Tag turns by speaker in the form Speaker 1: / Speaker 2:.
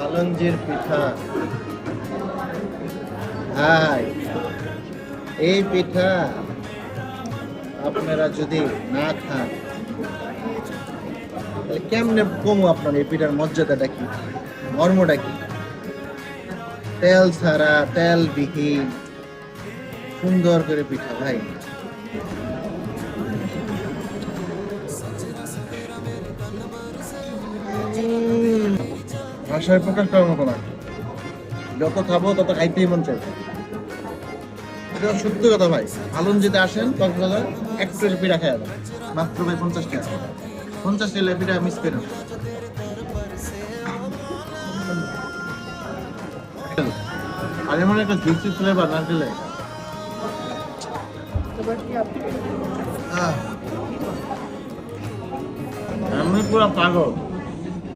Speaker 1: আলঞ্জির পিঠা। ভাই এই পিঠা আপনারা যদি না খান তাহলে কেমনে কমু? আপনার এই পিঠার মর্যাদাটা কি, মর্মটা কি? তেল ছাড়া, তেল বিহীন সুন্দর করে পিঠা ভাই। ভাষায় প্রকাশ করার মতো না, যত খাবো তত খাইতেই মন চাই। এটা সত্যি কথা ভাই। আলম যদি আসেন কক্সবাজার, এক প্লেট পিঠা খাই যাবেন মাত্র ভাই 50 টাকা। 50 টাকা পিঠা মিস করেন। আর এমন একটা জুসি ফ্লেভার না দিলে আমি পুরো পাগল।